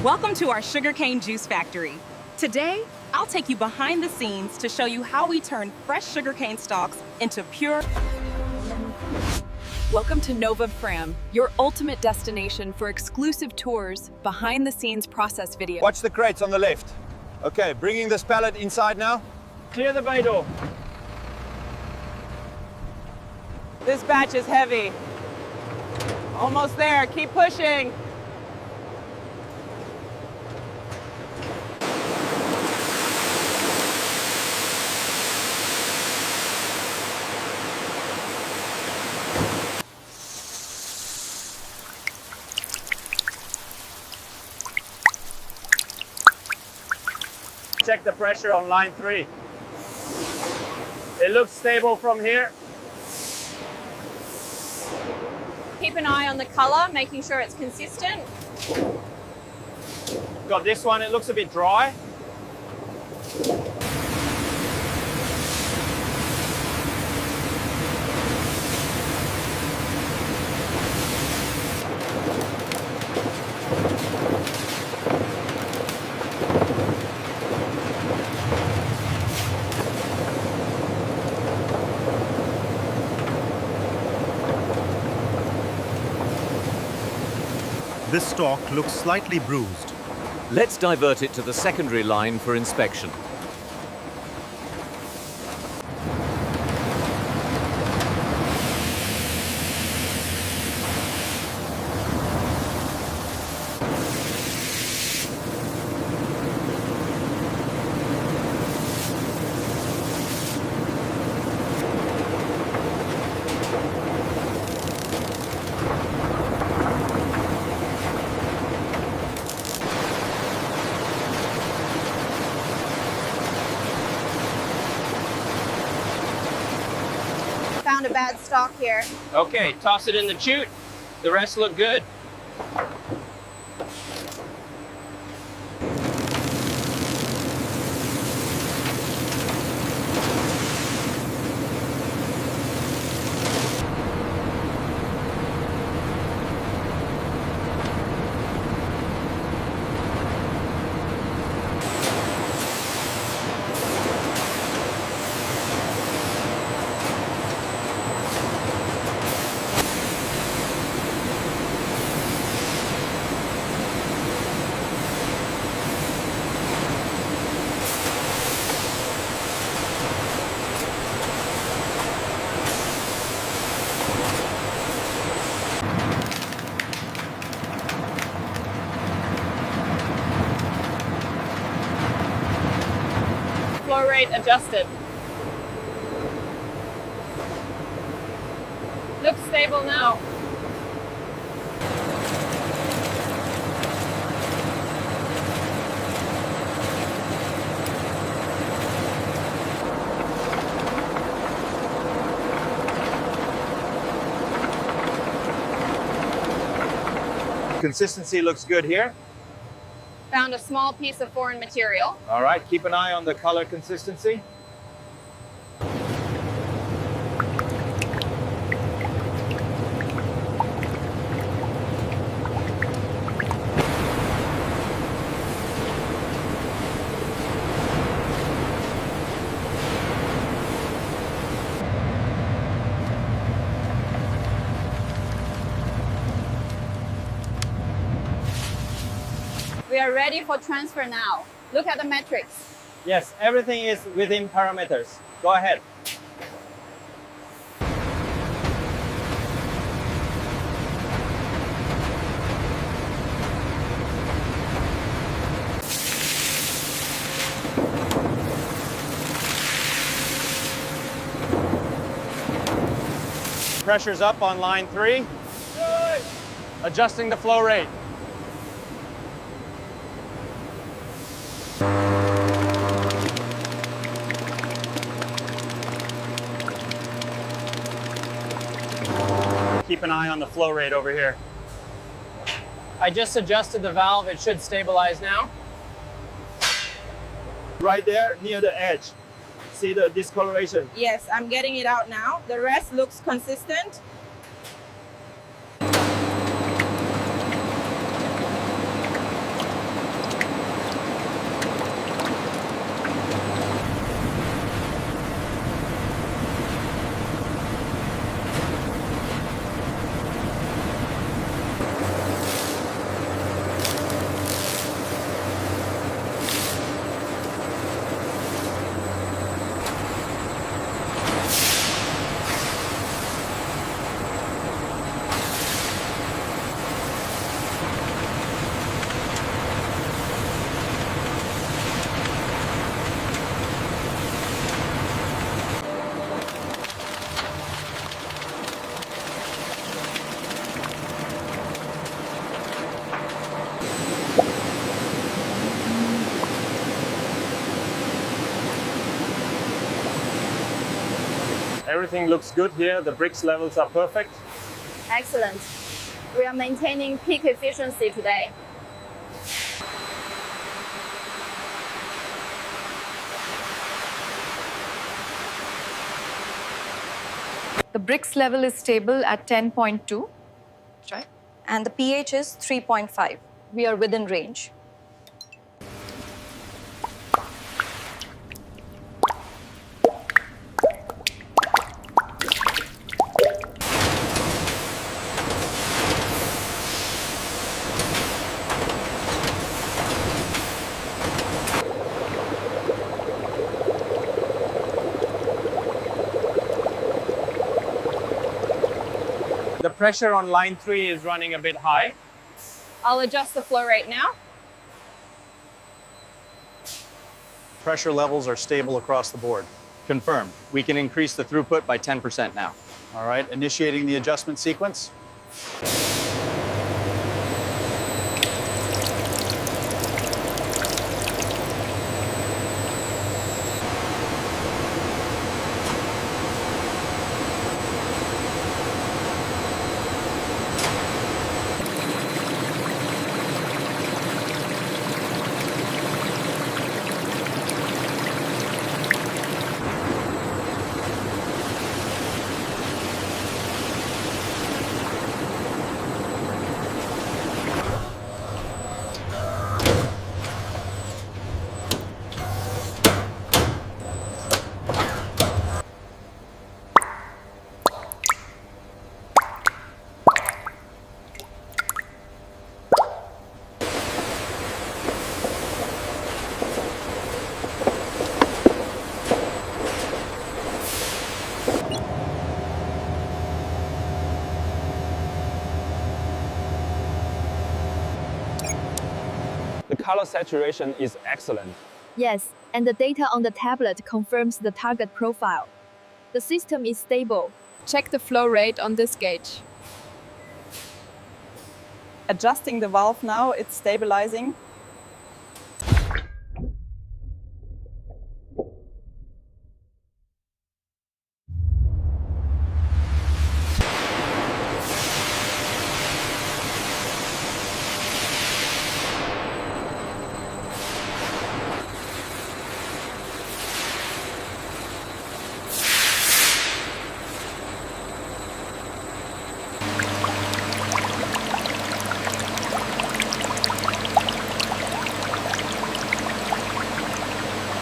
Welcome to our sugarcane juice factory. Today, I'll take you behind the scenes to show you how we turn fresh sugarcane stalks into pure. Welcome to Nova Fram, your ultimate destination for exclusive tours, behind-the-scenes process videos. Watch the crates on the left. Okay, bringing this pallet inside now. Clear the bay door. This batch is heavy. Almost there, keep pushing. Check the pressure on line 3. It looks stable from here. Keep an eye on the color, making sure it's consistent. Got this one, it looks a bit dry. This stalk looks slightly bruised. Let's divert it to the secondary line for inspection. Found a bad stalk here. Okay, toss it in the chute. The rest look good. Flow rate adjusted. Looks stable now. Consistency looks good here. Found a small piece of foreign material. All right, keep an eye on the color consistency. We are ready for transfer now. Look at the metrics. Yes, everything is within parameters. Go ahead. Pressure's up on line 3. Adjusting the flow rate. Keep an eye on the flow rate over here. I just adjusted the valve. It should stabilize now. Right there near the edge. See the discoloration? Yes, I'm getting it out now. The rest looks consistent. Everything looks good here. The bricks levels are perfect. Excellent. We are maintaining peak efficiency today. The bricks level is stable at 10.2. Right. And the pH is 3.5. We are within range. The pressure on line 3 is running a bit high. I'll adjust the flow rate now. Pressure levels are stable across the board. Confirmed. We can increase the throughput by 10% now. All right, initiating the adjustment sequence. The color saturation is excellent. Yes, and the data on the tablet confirms the target profile. The system is stable. Check the flow rate on this gauge. Adjusting the valve now, it's stabilizing.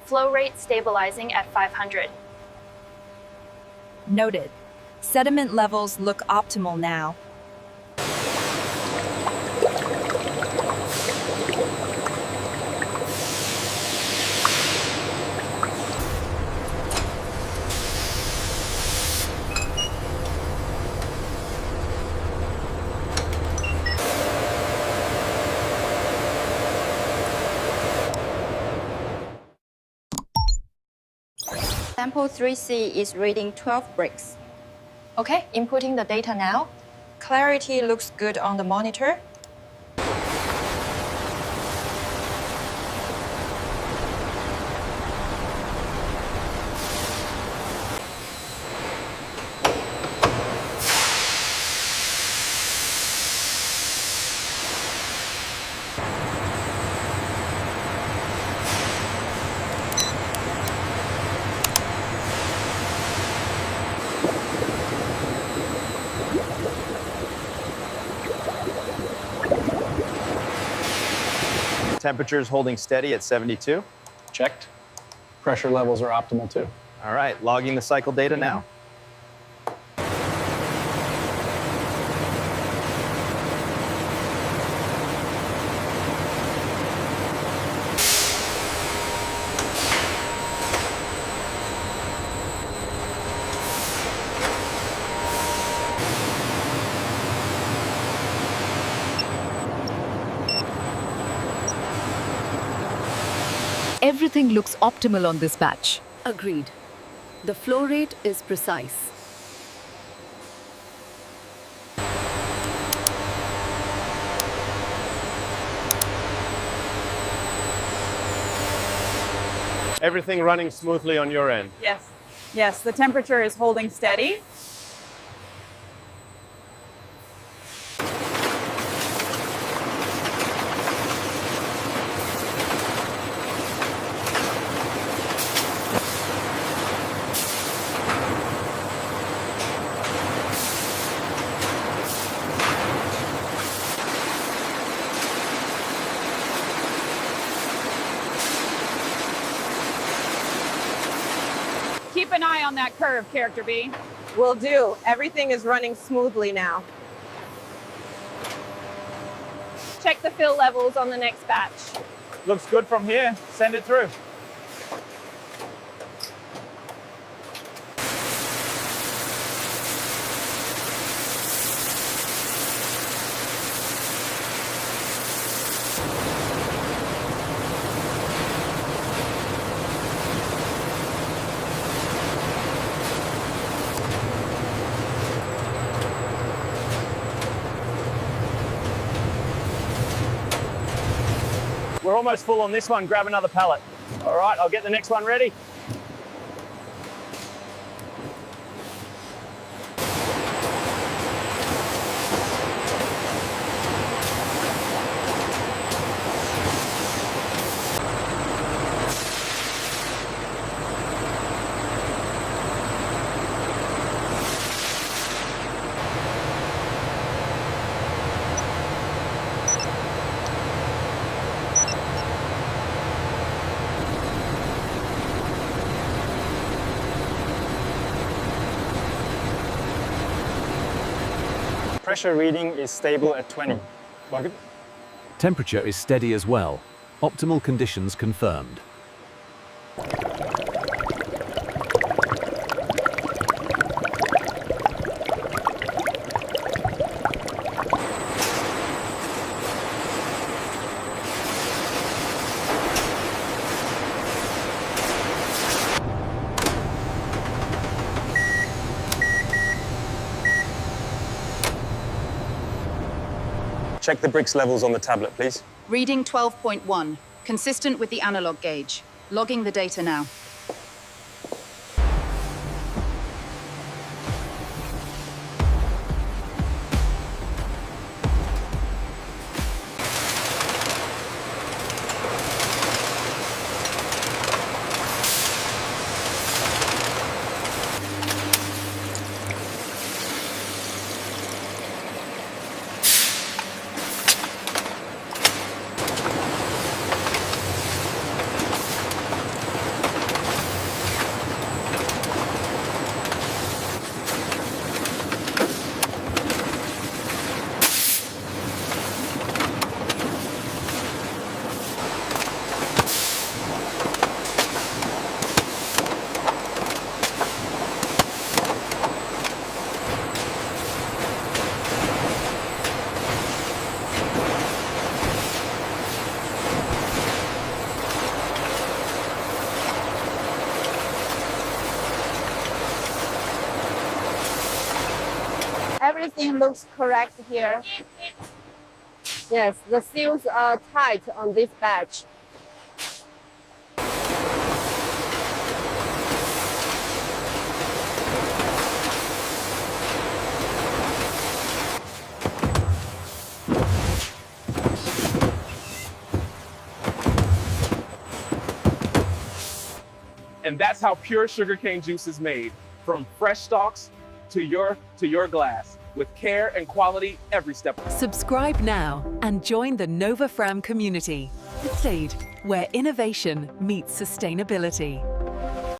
Flow rate stabilizing at 500. Noted. Sediment levels look optimal now. Sample 3C is reading 12 bricks. Okay, inputting the data now. Clarity looks good on the monitor. Temperature's holding steady at 72. Checked. Pressure levels are optimal too. All right, logging the cycle data now. Everything looks optimal on this batch. Agreed. The flow rate is precise. Everything running smoothly on your end. Yes. Yes, the temperature is holding steady. Keep an eye on that curve, Character B. Will do. Everything is running smoothly now. Check the fill levels on the next batch. Looks good from here. Send it through. We're almost full on this one. Grab another pallet. All right, I'll get the next one ready. Pressure reading is stable at 20. Temperature is steady as well. Optimal conditions confirmed. Check the bricks levels on the tablet, please. Reading 12.1, consistent with the analog gauge. Logging the data now. Everything looks correct here. Yes, the seals are tight on this batch. And that's how pure sugarcane juice is made, from fresh stalks to your glass, with care and quality every step. Subscribe now and join the Nova Fram community. Seed, where innovation meets sustainability.